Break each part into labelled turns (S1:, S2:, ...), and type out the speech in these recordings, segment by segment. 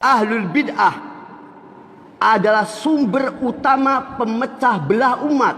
S1: Ahlul bid'ah adalah sumber utama pemecah belah umat.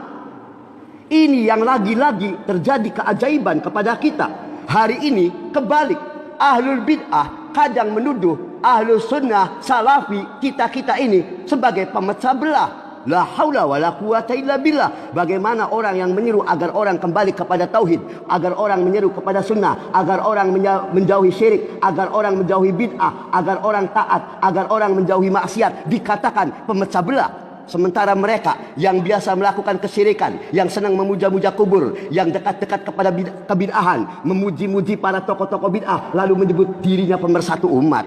S1: Ini yang lagi-lagi terjadi keajaiban kepada kita. Hari ini kebalik, ahlul bid'ah kadang menuduh ahlus sunnah salafi kita ini sebagai pemecah belah. La haula wala quwata illa billah. Bagaimana orang yang menyeru agar orang kembali kepada tauhid, agar orang menyeru kepada sunnah, agar orang menjauhi syirik, agar orang menjauhi bid'ah, agar orang taat, agar orang menjauhi maksiat, dikatakan pemecah belah. Sementara mereka yang biasa melakukan kesyirikan, yang senang memuja-muja kubur, yang dekat-dekat kepada kebid'ahan, memuji-muji para tokoh-tokoh bid'ah, lalu menyebut dirinya pemersatu umat.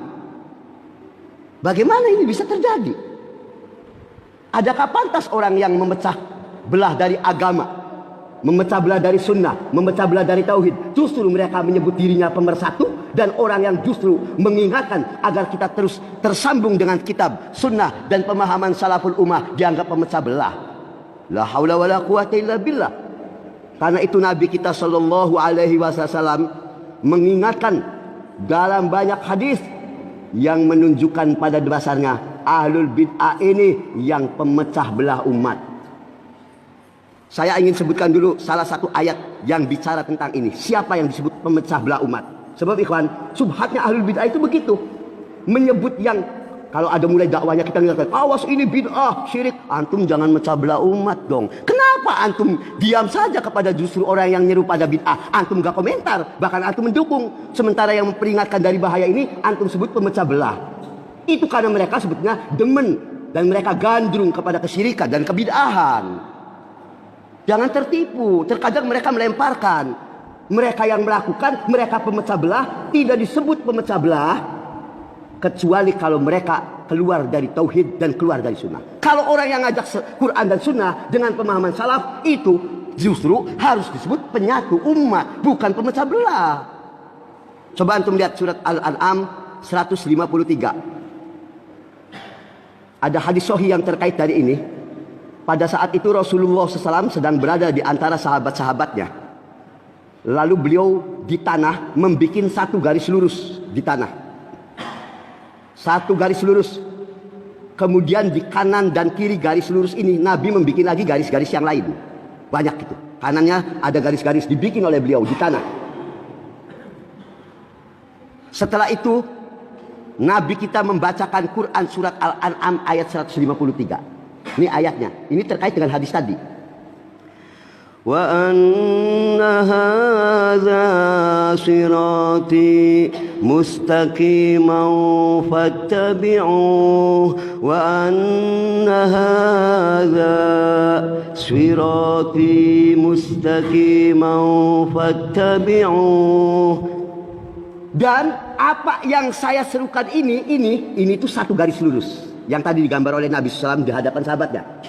S1: Bagaimana ini bisa terjadi? Adakah pantas orang yang memecah belah dari agama, memecah belah dari sunnah, memecah belah dari tauhid, justru mereka menyebut dirinya pemersatu, dan orang yang justru mengingatkan agar kita terus tersambung dengan kitab, sunnah, dan pemahaman salaful ummah dianggap pemecah belah? La haula wala quwata illa billah. Karena itu Nabi kita sallallahu alaihi wasallam mengingatkan dalam banyak hadis yang menunjukkan pada dasarnya ahlul bid'ah ini yang pemecah belah umat. Saya ingin sebutkan dulu salah satu ayat yang bicara tentang ini. Siapa yang disebut pemecah belah umat? Sebab ikhwan, subhatnya ahlul bid'ah itu begitu. Menyebut yang, kalau ada mulai dakwanya kita mengatakan, awas ini bid'ah, syirik. Antum jangan mecah belah umat dong. Kenapa antum diam saja kepada justru orang yang nyeru pada bid'ah? Antum gak komentar, bahkan antum mendukung. Sementara yang memperingatkan dari bahaya ini, antum sebut pemecah belah. Itu karena mereka sebetulnya demen dan mereka gandrung kepada kesyirikan dan kebid'ahan. Jangan tertipu. Terkadang mereka melemparkan, mereka yang melakukan, mereka pemecah belah, tidak disebut pemecah belah kecuali kalau mereka keluar dari tauhid dan keluar dari sunnah. Kalau orang yang ngajak Quran dan sunnah dengan pemahaman salaf, itu justru harus disebut penyatu umat, bukan pemecah belah. Coba antum lihat surat Al-An'am 153. Ada hadis sahih yang terkait dari ini. Pada saat itu Rasulullah SAW sedang berada di antara sahabat-sahabatnya. Lalu beliau di tanah membuat satu garis lurus di tanah. Satu garis lurus. Kemudian di kanan dan kiri garis lurus ini Nabi membuat lagi garis-garis yang lain. Banyak itu. Kanannya ada garis-garis dibikin oleh beliau di tanah. Setelah itu Nabi kita membacakan Quran surat Al-An'am ayat 153. Ini ayatnya. Ini terkait dengan hadis tadi. Wa anna hadza sirati mustaqiman fattabi'uhu wa anna hadza sirati mustaqiman fattabi'uhu. Dan apa yang saya serukan ini tuh satu garis lurus yang tadi digambar oleh Nabi SAW di hadapan sahabatnya.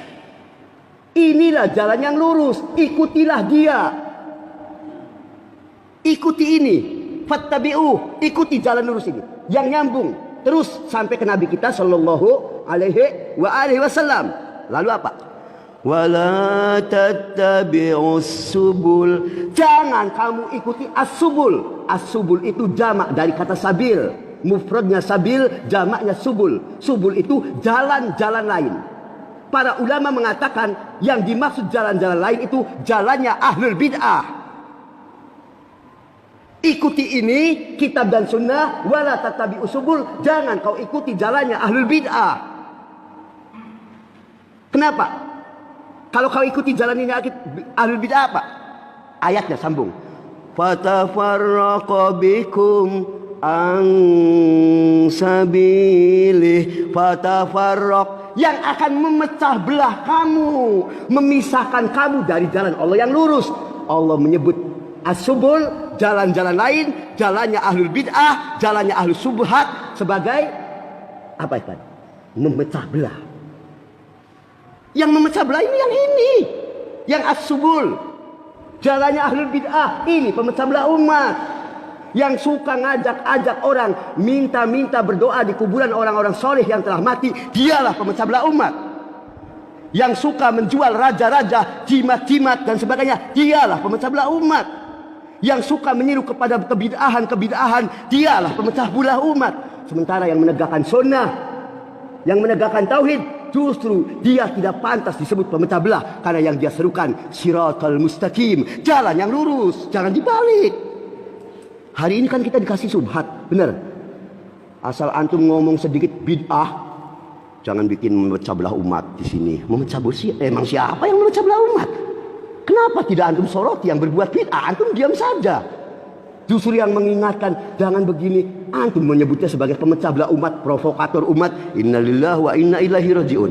S1: Inilah jalan yang lurus, ikutilah dia. Ikuti ini, fattabi'u, ikuti jalan lurus ini yang nyambung terus sampai ke Nabi kita sallallahu alaihi wasallam. Lalu apa? Wala tattabi'us subul. Jangan kamu ikuti as-subul. As-subul itu jamak dari kata sabil. Mufradnya sabil, jamaknya subul. Subul itu jalan-jalan lain. Para ulama mengatakan yang dimaksud jalan-jalan lain itu jalannya ahlul bid'ah. Ikuti ini kitab dan sunnah. Wala tattabi'us subul. Jangan kau ikuti jalannya ahlul bid'ah. Kenapa? Kalau kau ikuti jalan ini ahlul bid'ah apa? Ayatnya sambung. Fatafarraqa bikum an sabilih. Fatafarraq, yang akan memecah belah kamu, memisahkan kamu dari jalan Allah yang lurus. Allah menyebut as-subul, jalan-jalan lain, jalannya ahlul bid'ah, jalannya ahlus subhat sebagai apa itu? Memecah belah. Yang memecah belah ini yang ini, yang as-subul, jalannya ahlul bid'ah, ini pemecah belah umat. Yang suka ngajak-ajak orang minta-minta berdoa di kuburan orang-orang soleh yang telah mati, dialah pemecah belah umat. Yang suka menjual raja-raja, jimat-jimat dan sebagainya, dialah pemecah belah umat. Yang suka menyeru kepada kebid'ahan, dialah pemecah belah umat. Sementara yang menegakkan sunnah, yang menegakkan tauhid, justru dia tidak pantas disebut pemecah belah. Karena yang dia serukan siratal mustaqim, jalan yang lurus, jangan dibalik. Hari ini kan kita dikasih subhat, benar. Asal antum ngomong sedikit bid'ah, jangan bikin memecah belah umat di sini. Memecah belah, emang siapa yang memecah belah umat? Kenapa tidak antum soroti yang berbuat bid'ah? Antum diam saja. Justru yang mengingatkan, jangan begini. Antum menyebutnya sebagai pemecah belah umat, provokator umat. Innalillahi wa inna ilaihi rajiun.